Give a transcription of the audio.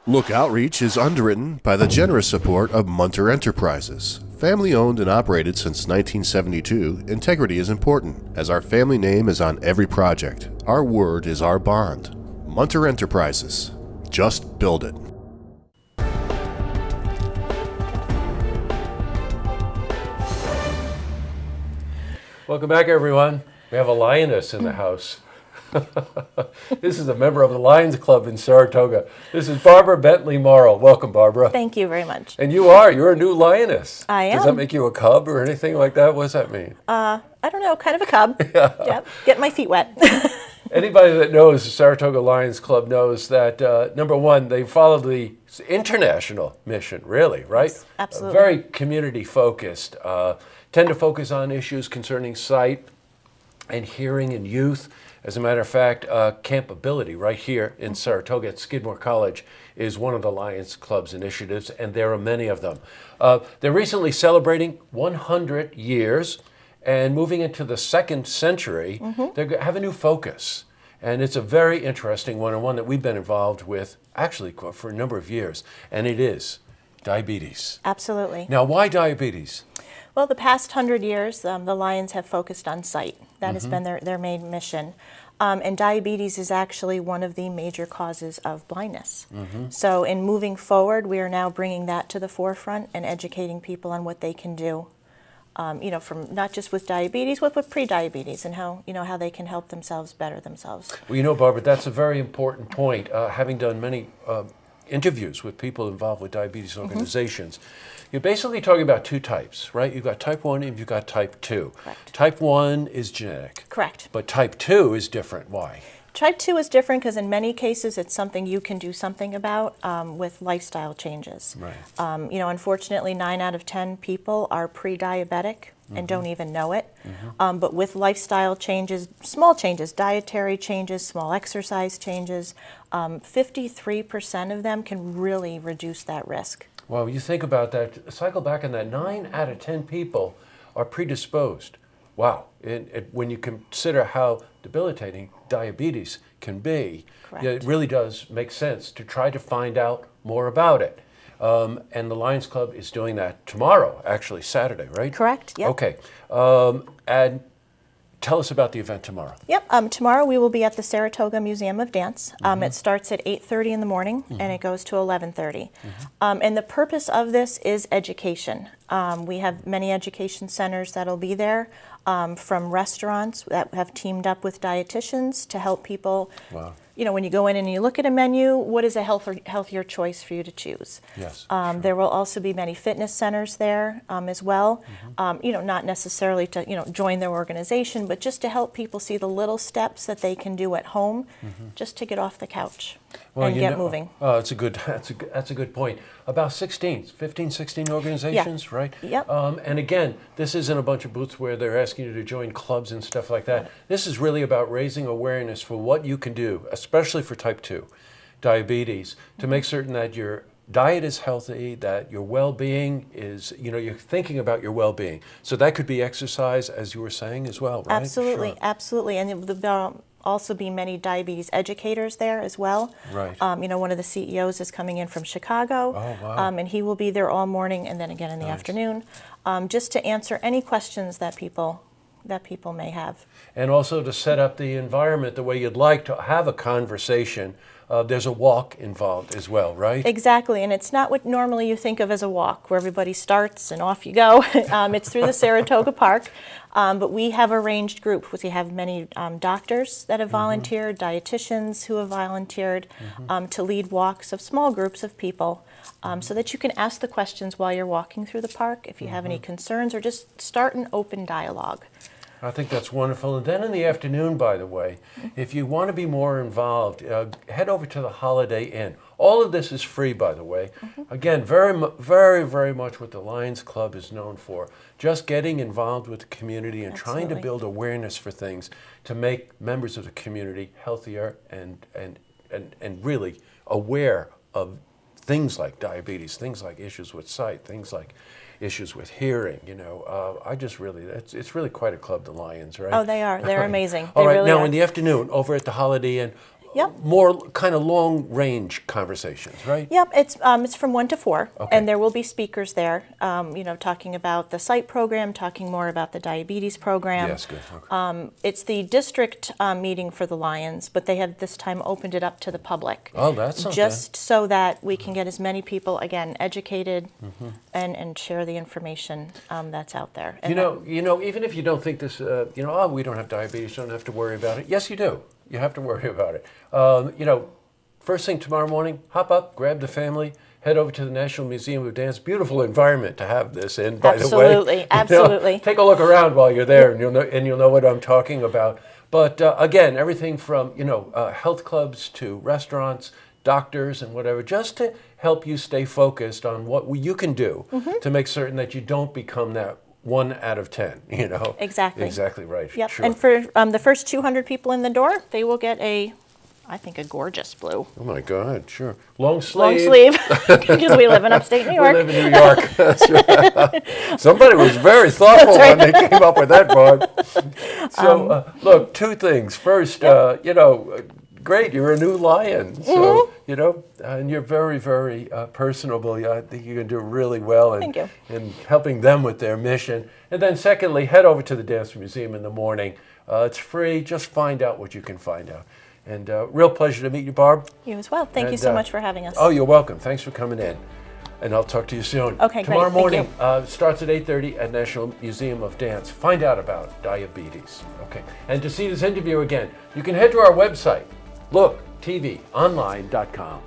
Look Outreach is underwritten by the generous support of Munter Enterprises. Family owned and operated since 1972, integrity is important, as our family name is on every project. Our word is our bond. Munter Enterprises. Just build it. Welcome back, everyone. We have a lioness in the house. This is a member of the Lions Club in Saratoga. This is Barbra Bently-Morrill. Welcome, Barbara. Thank you very much. And you're a new lioness. I am. Does that make you a cub or anything like that? What does that mean? I don't know, kind of a cub. Yep. Get my feet wet. Anybody that knows the Saratoga Lions Club knows that, number one, they follow the international mission, really, right? Yes, absolutely. Very community-focused. Tend to focus on issues concerning sight and hearing in youth. As a matter of fact, Campability right here in Saratoga at Skidmore College is one of the Lions Club's initiatives, and there are many of them. They're recently celebrating 100 years, and moving into the second century, they have a new focus. And it's a very interesting one, and one that we've been involved with actually for a number of years, and it is diabetes. Absolutely. Now, why diabetes? Well, the past 100 years, the Lions have focused on sight. That has been their main mission. And diabetes is actually one of the major causes of blindness. So in moving forward, we are now bringing that to the forefront and educating people on what they can do, from not just with diabetes, but with pre-diabetes, and how they can help themselves better themselves. Well, Barbara, that's a very important point. Having done many interviews with people involved with diabetes organizations, you're basically talking about two types, right? You've got type 1 and you've got type 2. Correct. Type 1 is genetic. Correct. But type 2 is different. Why? Type 2 is different because in many cases it's something you can do something about with lifestyle changes. Right. Unfortunately, 9 out of 10 people are pre-diabetic and don't even know it. But with lifestyle changes, small changes, dietary changes, small exercise changes, 53% of them can really reduce that risk. Well, you think about that, cycle back on that, 9 out of 10 people are predisposed. Wow. When you consider how debilitating diabetes can be, it really does make sense to try to find out more about it. And the Lions Club is doing that tomorrow, actually, Saturday, right? Correct, yep. Okay. And tell us about the event tomorrow. Yep. Tomorrow we will be at the Saratoga Museum of Dance. It starts at 8:30 in the morning and it goes to 11:30. And the purpose of this is education. We have many education centers that'll be there, from restaurants that have teamed up with dietitians to help people. Wow. When you go in and you look at a menu, what is a healthier choice for you to choose? Yes. There will also be many fitness centers there as well. Not necessarily to join their organization, but just to help people see the little steps that they can do at home, just to get off the couch and get moving. Oh, that's a good point. About 15, 16 organizations, right? Yep. And again, this isn't a bunch of booths where they're asking you to join clubs and stuff like that. This is really about raising awareness for what you can do, especially for type 2 diabetes, to make certain that your diet is healthy, that your well-being is, you're thinking about your well-being. So that could be exercise, as you were saying, as well, right? Absolutely, Sure. absolutely. And there'll also be many diabetes educators there as well. Right. One of the CEOs is coming in from Chicago. Oh, wow. And he will be there all morning and then again in the afternoon, just to answer any questions that people may have. And also to set up the environment the way you'd like to have a conversation. There's a walk involved as well, right? Exactly, and it's not what normally you think of as a walk, where everybody starts and off you go. It's through the Saratoga Park, but we have arranged groups. We have many doctors that have volunteered, dietitians who have volunteered to lead walks of small groups of people, so that you can ask the questions while you're walking through the park if you have any concerns, or just start an open dialogue. I think that's wonderful. And then in the afternoon, by the way, if you want to be more involved, head over to the Holiday Inn. All of this is free, by the way. Again, very, very much what the Lions Club is known for. Just getting involved with the community and trying to build awareness for things to make members of the community healthier and really aware of things like diabetes, things like issues with sight, things like issues with hearing. It's really quite a club, the Lions, right? Oh, they are. They're amazing. All they right, really now are. in the afternoon, over at the Holiday Inn, Yep. more kind of long-range conversations, right? Yep, it's from 1 to 4, Okay. and there will be speakers there, talking about the site program, talking more about the diabetes program. Yes, good. Okay. It's the district meeting for the Lions, but they have this time opened it up to the public. Oh, that's something. Just so that we can get as many people, again, educated and share the information that's out there. And You know, even if you don't think this, oh, we don't have diabetes, don't have to worry about it. Yes, you do. You have to worry about it. First thing tomorrow morning, hop up, grab the family, head over to the National Museum of Dance. Beautiful environment to have this in, by the way. Absolutely, absolutely. Take a look around while you're there, and you'll know what I'm talking about. But again, everything from health clubs to restaurants, doctors, and whatever, just to help you stay focused on what you can do to make certain that you don't become that 1 out of 10, Exactly. Exactly right. Yep. Sure. And for the first 200 people in the door, they will get a gorgeous blue. Oh my God, sure. Long Long sleeve. sleeve, because we live in upstate New We York. live in New York. That's right. Somebody was very thoughtful when they came up with that, Barb. So, look, 2 things. First, great, you're a new Lion. So, and you're very, very personable. I think you're going to do really well Thank you. in helping them with their mission. And then secondly, head over to the Dance Museum in the morning. It's free. Just find out what you can find out. And real pleasure to meet you, Barb. You as well. Thank you And, so much for having us. Oh, you're welcome. Thanks for coming in. And I'll talk to you soon. Okay, great. Tomorrow Thank morning starts at 8:30 at National Museum of Dance. Find out about diabetes. Okay. And to see this interview again, you can head to our website, looktvonline.com.